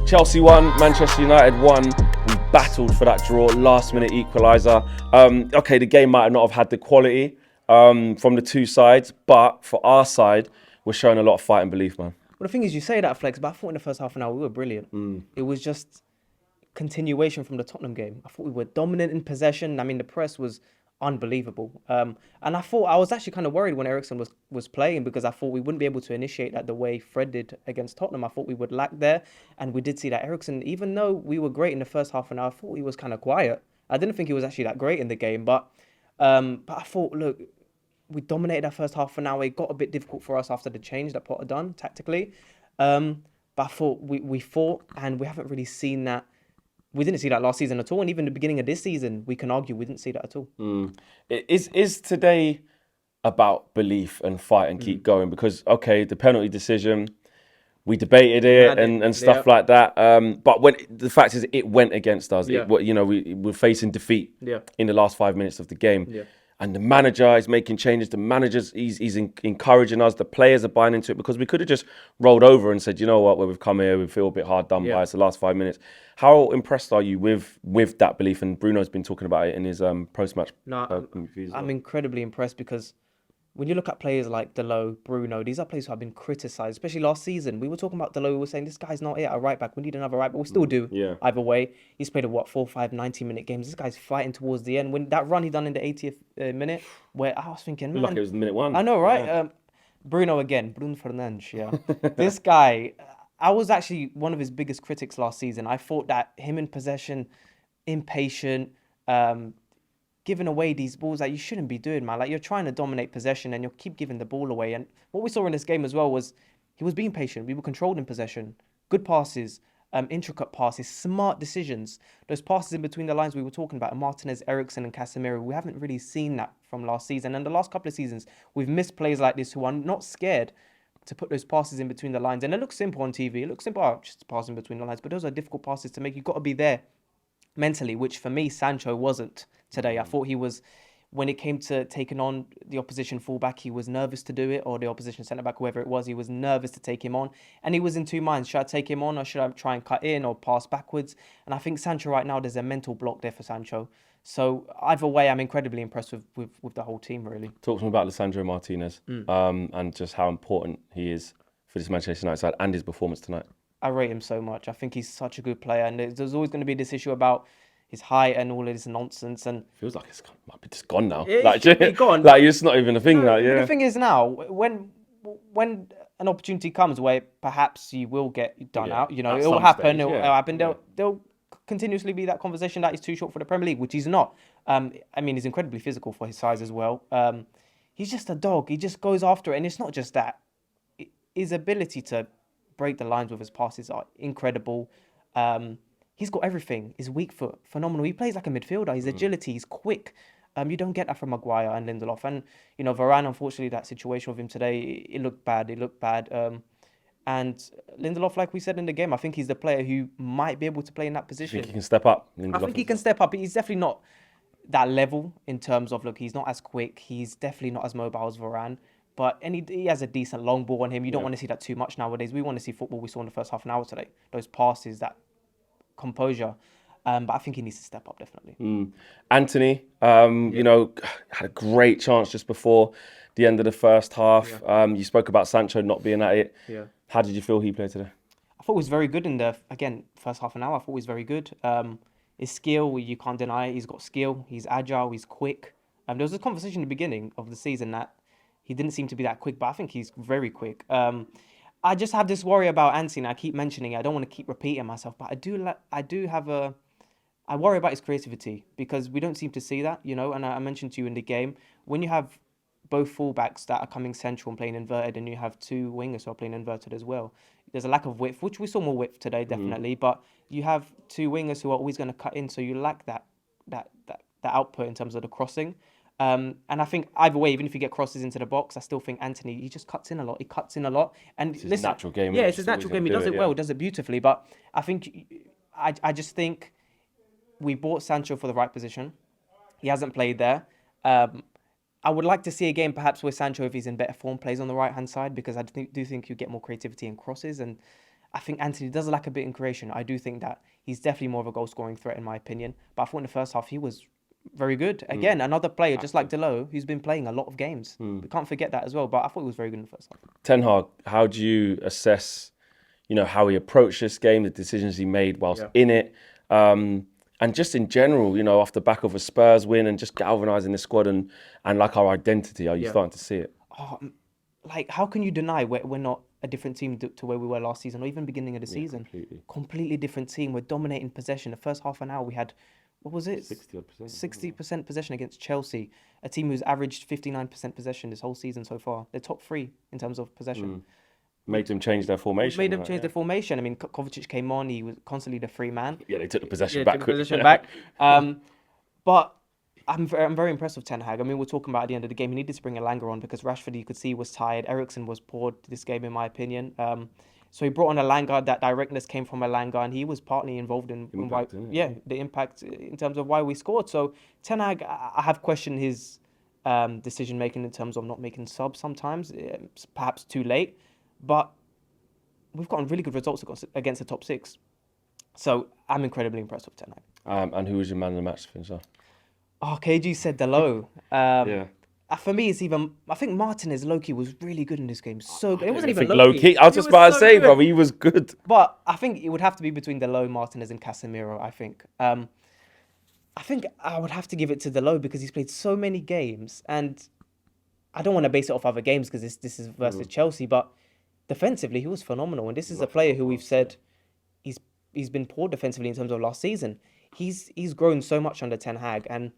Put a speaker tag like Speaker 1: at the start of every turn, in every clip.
Speaker 1: Chelsea won, Manchester United won. We battled for that draw, last minute equaliser. Okay, the game might not have had the quality from the two sides, but for our side, we're showing a lot of fight and belief, man.
Speaker 2: Well, the thing is, you say that, Flex, but I thought in the first half an hour we were brilliant. It was just continuation from the Tottenham game. I thought we were dominant in possession. I mean, the press was unbelievable. And I thought I was actually kind of worried when Eriksen was playing because I thought we wouldn't be able to initiate that the way Fred did against Tottenham. I thought we would lack there. And we did see that Eriksen, even though we were great in the first half an hour, I thought he was kind of quiet. I didn't think he was actually that great in the game. But I thought, look, we dominated that first half an hour. It got a bit difficult for us after the change that Potter done tactically. But I thought we fought, and we haven't really seen that. We didn't see that last season at all, and even the beginning of this season, we can argue we didn't see that at all.
Speaker 1: Is today about belief and fight and keep going? Because, okay, the penalty decision, we debated it and stuff like that. But when the fact is, it went against us.
Speaker 2: Yeah.
Speaker 1: We were facing defeat in the last 5 minutes of the game.
Speaker 2: Yeah.
Speaker 1: And the manager is making changes. The manager's he's encouraging us. The players are buying into it because we could have just rolled over and said, you know what, we've come here, we feel a bit hard done by us the last 5 minutes. How impressed are you with that belief? And Bruno's been talking about it in his post-match.
Speaker 2: I'm incredibly impressed because when you look at players like Delot, Bruno, these are players who have been criticised, especially last season. We were talking about Delot, we were saying, this guy's not it at right back. We need another right back. We still do, either way. He's played, 4, 5, 90-minute games. This guy's fighting towards the end. When that run he done in the 80th minute, where I was thinking, man.
Speaker 1: Like it was minute 1.
Speaker 2: I know, right? Yeah. Bruno again, Bruno Fernandes, yeah. This guy, I was actually one of his biggest critics last season. I thought that him in possession, impatient, giving away these balls that you shouldn't be doing, man. Like, you're trying to dominate possession and you'll keep giving the ball away. And what we saw in this game as well was he was being patient. We were controlled in possession. Good passes, intricate passes, smart decisions. Those passes in between the lines we were talking about, Martinez, Eriksen and Casemiro, we haven't really seen that from last season. And the last couple of seasons, we've missed players like this who are not scared to put those passes in between the lines. And it looks simple on TV. It looks simple, just passing between the lines. But those are difficult passes to make. You've got to be there mentally, which for me, Sancho wasn't today. I thought he was, when it came to taking on the opposition fullback, he was nervous to do it, or the opposition centre-back, whoever it was, he was nervous to take him on. And he was in two minds. Should I take him on, or should I try and cut in or pass backwards? And I think Sancho right now, there's a mental block there for Sancho. So either way, I'm incredibly impressed with the whole team, really.
Speaker 1: Talk to me about Lisandro Martinez and just how important he is for this Manchester United side and his performance tonight.
Speaker 2: I rate him so much. I think he's such a good player, and there's always going to be this issue about his height and all of this nonsense. And
Speaker 1: feels like it's just gone now.
Speaker 2: It should be gone.
Speaker 1: Like, it's not even a thing now. Yeah.
Speaker 2: The thing is now, when an opportunity comes where perhaps you will get done out, it will happen. It'll happen. There'll continuously be that conversation that he's too short for the Premier League, which he's not. I mean, he's incredibly physical for his size as well. He's just a dog. He just goes after it, and it's not just that. His ability to break the lines with his passes are incredible. He's got everything. His weak foot, phenomenal. He plays like a midfielder. His agility, he's quick. You don't get that from Maguire and Lindelof. And, Varane, unfortunately, that situation with him today, it looked bad. And Lindelof, like we said in the game, I think he's the player who might be able to play in that position.
Speaker 1: You think he can step up?
Speaker 2: I think he can step up. He's definitely not that level in terms of, he's not as quick. He's definitely not as mobile as Varane. But he has a decent long ball on him. You don't want to see that too much nowadays. We want to see football we saw in the first half an hour today. Those passes, that composure. But I think he needs to step up, definitely. Anthony,
Speaker 1: had a great chance just before the end of the first half. You spoke about Sancho not being at it.
Speaker 2: Yeah.
Speaker 1: How did you feel he played today?
Speaker 2: I thought he was very good in the, first half an hour. I thought he was very good. His skill, you can't deny it. He's got skill. He's agile. He's quick. There was a conversation at the beginning of the season that he didn't seem to be that quick, but I think he's very quick. I just have this worry about Anthony. I keep mentioning it. I don't want to keep repeating myself, but I worry about his creativity because we don't seem to see that, and I mentioned to you in the game, when you have both fullbacks that are coming central and playing inverted, and you have two wingers who are playing inverted as well, there's a lack of width, which we saw more width today, definitely, but you have two wingers who are always going to cut in, so you lack that output in terms of the crossing. And I think either way, even if you get crosses into the box, I still think Anthony, he just cuts in a lot. He cuts in a lot. And
Speaker 1: it's his natural game.
Speaker 2: Yeah, it's his natural game. He does it well, does it beautifully. But I think, I just think we bought Sancho for the right position. He hasn't played there. I would like to see a game perhaps where Sancho, if he's in better form, plays on the right-hand side, because I do think you get more creativity and crosses. And I think Anthony does lack a bit in creation. I do think that he's definitely more of a goal scoring threat in my opinion. But I thought in the first half he was very good. Again, another player just like Delo who's been playing a lot of games. We can't forget that as well. But I thought he was very good in the first half.
Speaker 1: Ten Hag, how do you assess, how he approached this game, the decisions he made whilst in it, and just in general, off the back of a Spurs win and just galvanising the squad and like our identity? Are you starting to see it?
Speaker 2: Like, how can you deny we're not a different team to where we were last season or even beginning of the season? Completely different team. We're dominating possession. The first half an hour we had, what was it? 60% possession against Chelsea, a team who's averaged 59% possession this whole season so far. They're top 3 in terms of possession.
Speaker 1: Made them change their formation.
Speaker 2: Made them change their formation. I mean, Kovacic came on. He was constantly the free man.
Speaker 1: Yeah, they took the possession back.
Speaker 2: But I'm very impressed with Ten Hag. I mean, we're talking about at the end of the game, he needed to bring Elanga on because Rashford, you could see, was tired. Eriksen was poor this game, in my opinion. So he brought on Elanga. That directness came from Elanga, and he was partly involved in the impact in terms of why we scored. So Ten Hag, I have questioned his decision making in terms of not making subs sometimes, perhaps too late. But we've gotten really good results against the top 6. So I'm incredibly impressed with Ten Hag.
Speaker 1: And who was your man of the match finisher?
Speaker 2: Oh, KG said Delo. For me, it's even. I think Martinez low-key was really good in this game. So good. It wasn't even low-key.
Speaker 1: I was just about to say, bro, he was good.
Speaker 2: But I think it would have to be between Delo, Martinez, and Casemiro. I think I would have to give it to Delo because he's played so many games, and I don't want to base it off other games because this is versus Chelsea. But defensively, he was phenomenal, and this is a player who we've said he's been poor defensively in terms of last season. He's grown so much under Ten Hag, and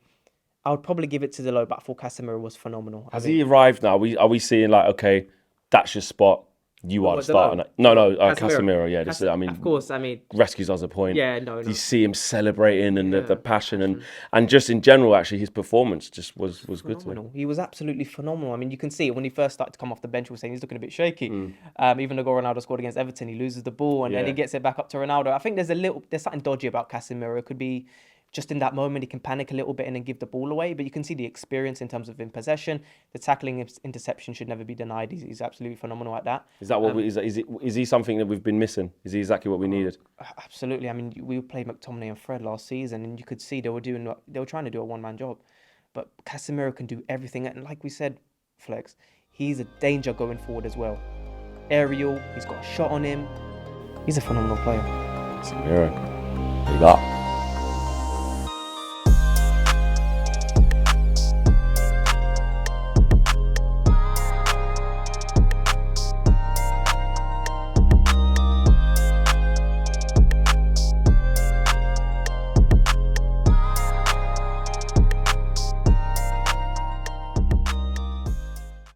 Speaker 2: I would probably give it to Delo, but I thought Casemiro was phenomenal.
Speaker 1: Has he arrived now? Are we seeing like, okay, that's your spot? You are the starter. No, Casemiro. Yeah,
Speaker 2: of course. I mean,
Speaker 1: rescues us a point.
Speaker 2: Yeah, no.
Speaker 1: You see him celebrating and the passion and just in general, actually, his performance just was good.
Speaker 2: He was absolutely phenomenal. I mean, you can see it when he first started to come off the bench. We were saying he's looking a bit shaky. Even the goal Ronaldo scored against Everton, he loses the ball and then he gets it back up to Ronaldo. I think there's something dodgy about Casemiro. It could be just in that moment he can panic a little bit and then give the ball away. But you can see the experience in terms of in possession. The tackling interception should never be denied. He's absolutely phenomenal at that.
Speaker 1: Is that what is he something that we've been missing? Is he exactly what we needed?
Speaker 2: Absolutely. I mean, we played McTominay and Fred last season, and you could see they were trying to do a one-man job. But Casemiro can do everything, and like we said, Flex, he's a danger going forward as well. Aerial, he's got a shot on him. He's a phenomenal player.
Speaker 1: Casemiro, big up.